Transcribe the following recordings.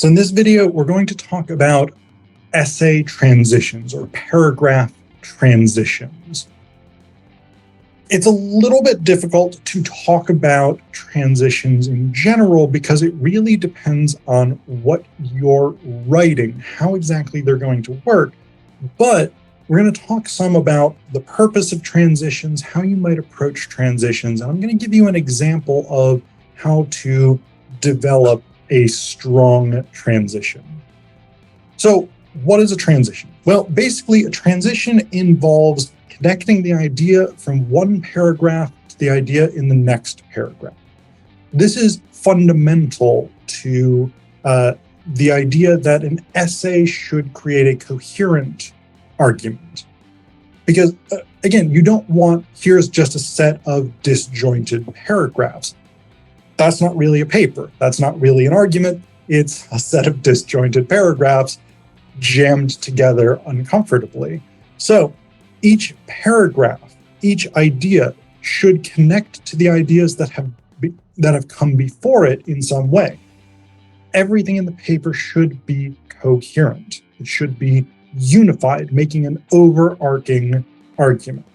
So in this video, we're going to talk about essay transitions or paragraph transitions. It's a little bit difficult to talk about transitions in general because it really depends on what you're writing, how exactly they're going to work. But we're going to talk some about the purpose of transitions, how you might approach transitions. And I'm going to give you an example of how to develop a strong transition. So what is a transition? Well, basically, a transition involves connecting the idea from one paragraph to the idea in the next paragraph. This is fundamental to the idea that an essay should create a coherent argument. Because, again, you don't want, here's just a set of disjointed paragraphs. That's not really a paper. That's not really an argument. It's a set of disjointed paragraphs jammed together uncomfortably. So each paragraph, each idea should connect to the ideas that have come before it in some way. Everything in the paper should be coherent. It should be unified, making an overarching argument.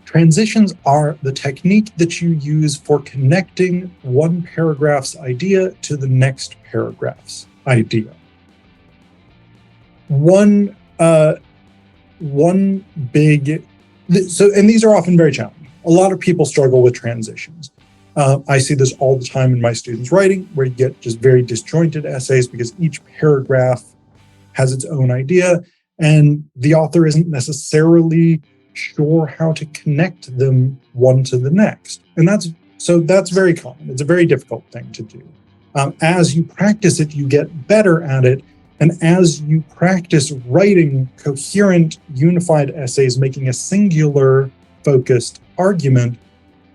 Transitions are the technique that you use for connecting one paragraph's idea to the next paragraph's idea. And these are often very challenging. A lot of people struggle with transitions. I see this all the time in my students' writing, where you get just very disjointed essays because each paragraph has its own idea, and the author isn't necessarily sure how to connect them one to the next. And that's very common. It's a very difficult thing to do. As you practice it, you get better at it. And as you practice writing coherent, unified essays, making a singular focused argument,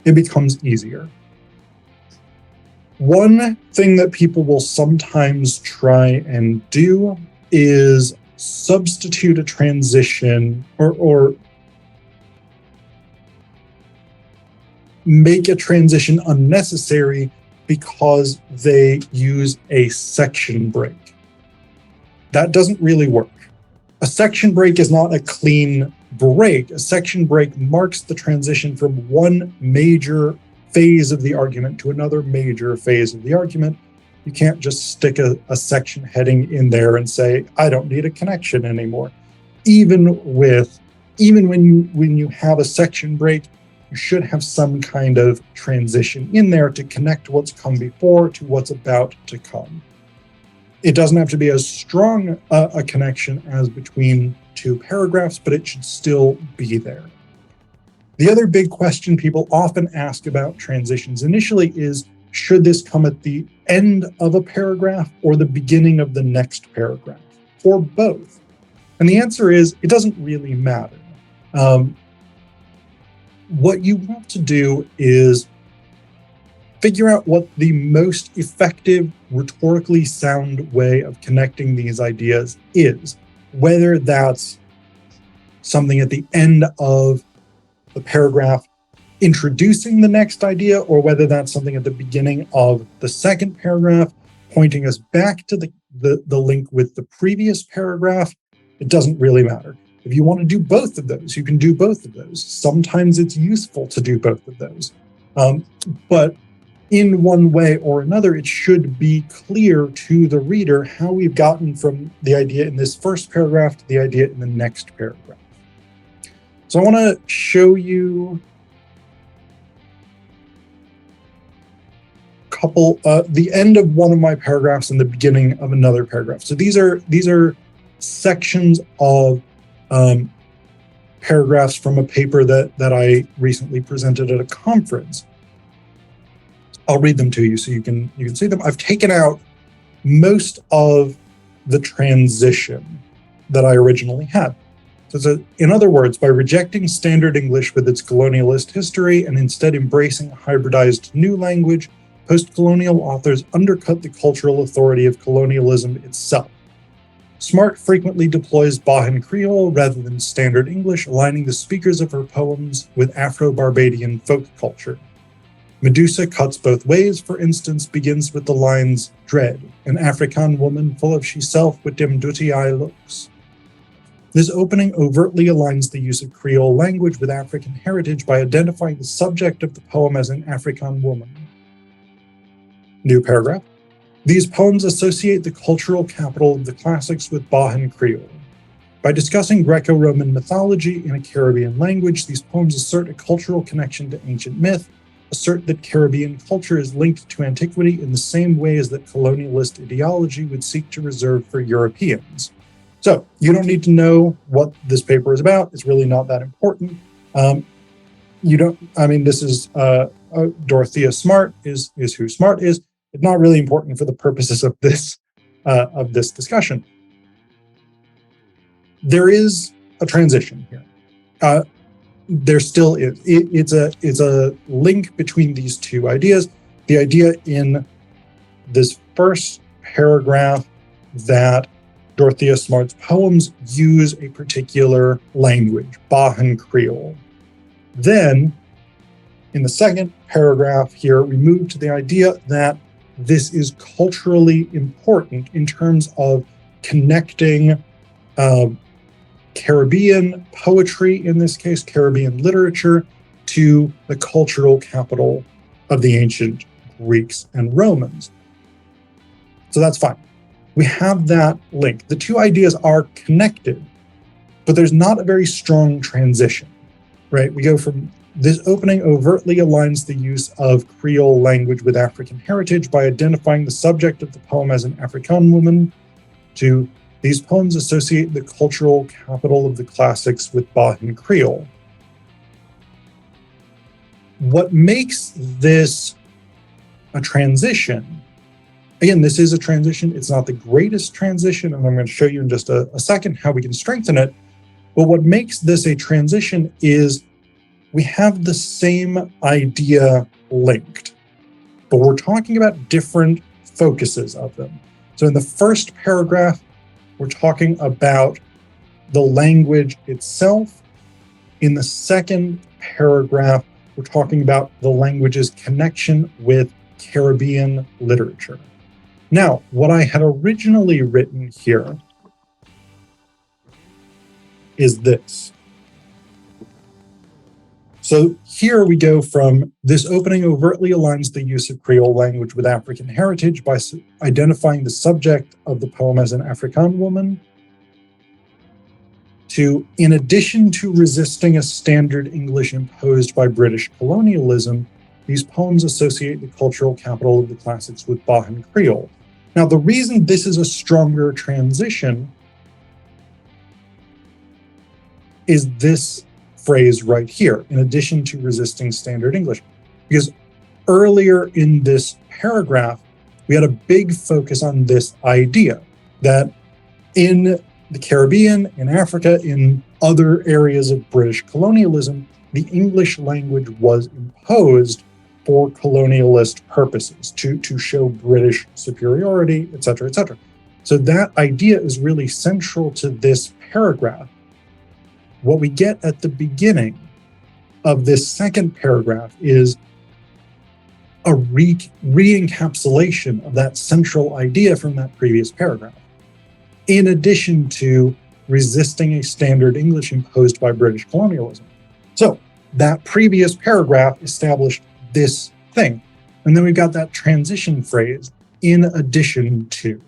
it becomes easier. One thing that people will sometimes try and do is substitute a transition or make a transition unnecessary because they use a section break. That doesn't really work. A section break is not a clean break. A section break marks the transition from one major phase of the argument to another major phase of the argument. You can't just stick a section heading in there and say, I don't need a connection anymore. Even when you have a section break, you should have some kind of transition in there to connect what's come before to what's about to come. It doesn't have to be as strong a connection as between two paragraphs, but it should still be there. The other big question people often ask about transitions initially is, should this come at the end of a paragraph or the beginning of the next paragraph, or both? And the answer is, it doesn't really matter. What you want to do is figure out what the most effective, rhetorically sound way of connecting these ideas is, whether that's something at the end of the paragraph introducing the next idea, or whether that's something at the beginning of the second paragraph, pointing us back to the link with the previous paragraph. It doesn't really matter. If you want to do both of those, you can do both of those. Sometimes it's useful to do both of those. But in one way or another, it should be clear to the reader how we've gotten from the idea in this first paragraph to the idea in the next paragraph. So I want to show you the end of one of my paragraphs and the beginning of another paragraph. So these are sections of paragraphs from a paper that I recently presented at a conference. I'll read them to you so you can see them. I've taken out most of the transition that I originally had. So in other words, by rejecting standard English with its colonialist history and instead embracing a hybridized new language, post-colonial authors undercut the cultural authority of colonialism itself. Smart frequently deploys Bajan Creole rather than standard English, aligning the speakers of her poems with Afro-Barbadian folk culture. Medusa cuts both ways, for instance, begins with the lines, dread, an African woman full of sheself with dim dooty-eye looks. This opening overtly aligns the use of Creole language with African heritage by identifying the subject of the poem as an African woman. New paragraph. These poems associate the cultural capital of the classics with Bajan Creole. By discussing Greco-Roman mythology in a Caribbean language, these poems assert a cultural connection to ancient myth, assert that Caribbean culture is linked to antiquity in the same ways that colonialist ideology would seek to reserve for Europeans. So you don't need to know what this paper is about. It's really not that important. This is Dorothea Smart is who Smart is. It's not really important for the purposes of this discussion. There is a transition here. There still is. It's a link between these two ideas. The idea in this first paragraph that Dorothea Smart's poems use a particular language, Bajan Creole. Then, in the second paragraph here, we move to the idea that this is culturally important in terms of connecting Caribbean poetry, in this case, Caribbean literature, to the cultural capital of the ancient Greeks and Romans. So that's fine. We have that link. The two ideas are connected, but there's not a very strong transition, right? We go from this opening overtly aligns the use of Creole language with African heritage by identifying the subject of the poem as an African woman, to these poems associate the cultural capital of the classics with Bajan Creole. What makes this a transition, again, this is a transition. It's not the greatest transition, and I'm going to show you in just a second how we can strengthen it. But what makes this a transition is we have the same idea linked, but we're talking about different focuses of them. So in the first paragraph, we're talking about the language itself. In the second paragraph, we're talking about the language's connection with Caribbean literature. Now, what I had originally written here is this. So here we go from this opening overtly aligns the use of Creole language with African heritage by identifying the subject of the poem as an African woman, to, in addition to resisting a standard English imposed by British colonialism, these poems associate the cultural capital of the classics with Bajan Creole. Now, the reason this is a stronger transition is this phrase right here, in addition to resisting standard English. Because earlier in this paragraph, we had a big focus on this idea that in the Caribbean, in Africa, in other areas of British colonialism, the English language was imposed for colonialist purposes, to show British superiority, et cetera, et cetera. So that idea is really central to this paragraph. What we get at the beginning of this second paragraph is a re-encapsulation of that central idea from that previous paragraph, in addition to resisting a standard English imposed by British colonialism. So that previous paragraph established this thing. And then we've got that transition phrase, in addition to.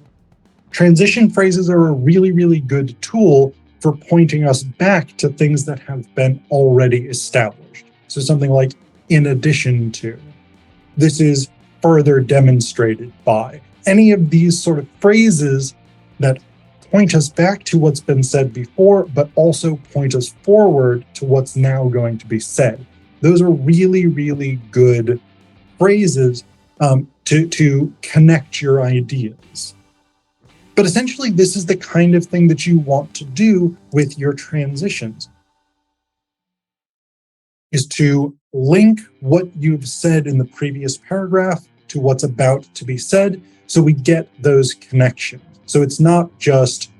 Transition phrases are a really, really good tool for pointing us back to things that have been already established. So something like, in addition to. This is further demonstrated by. Any of these sort of phrases that point us back to what's been said before, but also point us forward to what's now going to be said. Those are really, really good phrases to connect your ideas. But essentially, this is the kind of thing that you want to do with your transitions, is to link what you've said in the previous paragraph to what's about to be said, so we get those connections. So it's not just,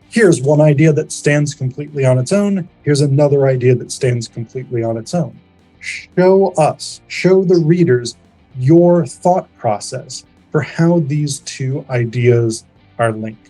here's one idea that stands completely on its own, here's another idea that stands completely on its own. show us, show the readers your thought process for how these two ideas are linked.